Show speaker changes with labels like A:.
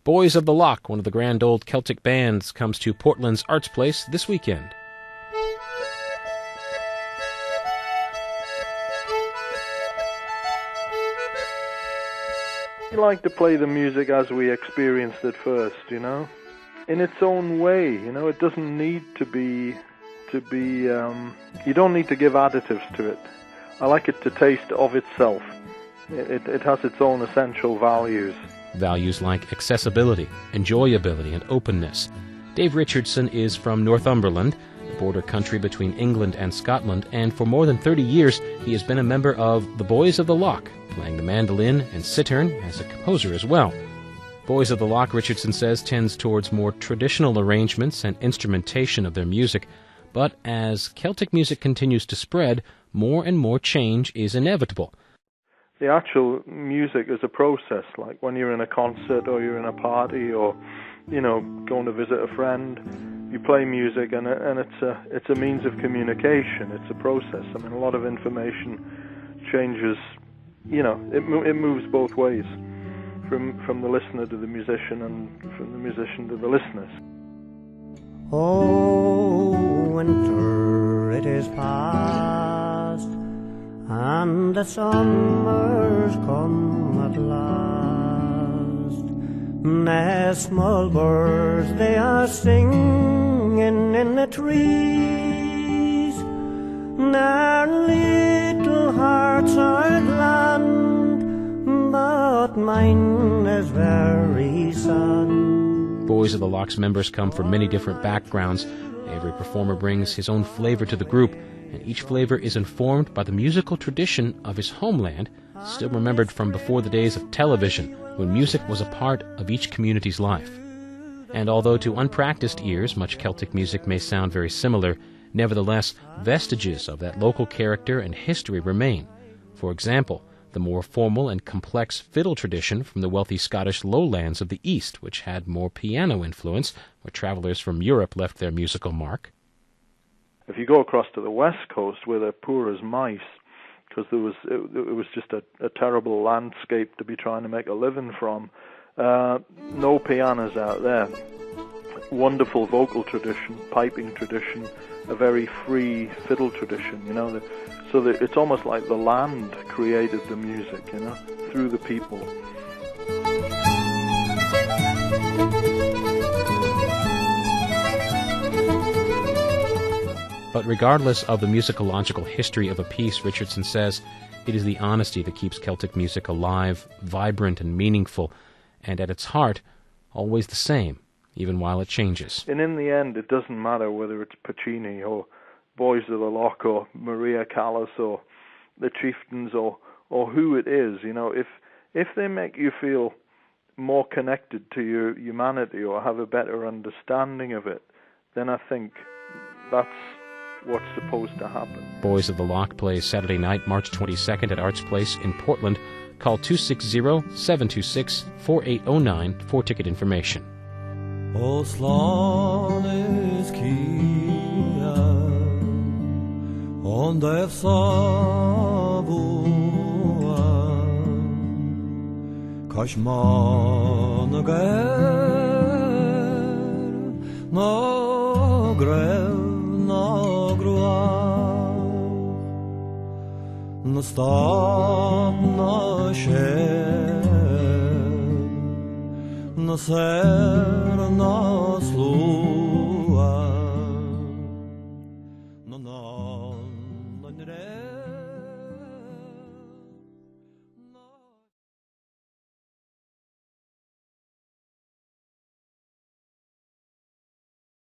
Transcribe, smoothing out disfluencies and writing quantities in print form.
A: Boys of the Lough, one of the grand old Celtic bands, comes to Portland's Arts Place this weekend.
B: We like to play the music as we experienced it first, in its own way. It doesn't need to be, you don't need to give additives to it. I like it to taste of itself. It has its own essential values.
A: Values like accessibility, enjoyability, and openness. Dave Richardson is from Northumberland, the border country between England and Scotland, and for more than 30 years he has been a member of the Boys of the Lough, playing the mandolin and cittern as a composer as well. Boys of the Lough, Richardson says, tends towards more traditional arrangements and instrumentation of their music, but as Celtic music continues to spread, more and more change is inevitable.
B: The actual music is a process, like when you're in a concert or you're in a party or, going to visit a friend, you play music and it's a means of communication, it's a process. I mean, a lot of information changes, it moves both ways, from the listener to the musician and from the musician to the listeners.
C: Oh, winter, it is past, and the summer's come at last. The small birds, they are singing in the trees. Their little hearts are glad, but mine is very sad.
A: Boys of the Lough's members come from many different backgrounds. Every performer brings his own flavor to the group, and each flavor is informed by the musical tradition of his homeland, still remembered from before the days of television, when music was a part of each community's life. And although to unpracticed ears much Celtic music may sound very similar, nevertheless, vestiges of that local character and history remain. For example, the more formal and complex fiddle tradition from the wealthy Scottish lowlands of the East, which had more piano influence, where travelers from Europe left their musical mark.
B: If you go across to the West Coast, where they're poor as mice, because it was just a terrible landscape to be trying to make a living from, no pianos out there. Wonderful vocal tradition, piping tradition, a very free fiddle tradition, so that it's almost like the land created the music, through the people.
A: But regardless of the musicological history of a piece, Richardson says, it is the honesty that keeps Celtic music alive, vibrant, and meaningful, and at its heart, always the same, even while it changes.
B: And in the end, it doesn't matter whether it's Puccini or Boys of the Lough or Maria Callas or the Chieftains or who it is, if they make you feel more connected to your humanity or have a better understanding of it, then I think that's what's supposed to happen.
A: Boys of the Lough plays Saturday night, March 22nd at Arts Place in Portland. Call 260-726-4809 for ticket information.
D: O slán is kia on the savua kashman no grev no grua no stop no share no ser no slua no no no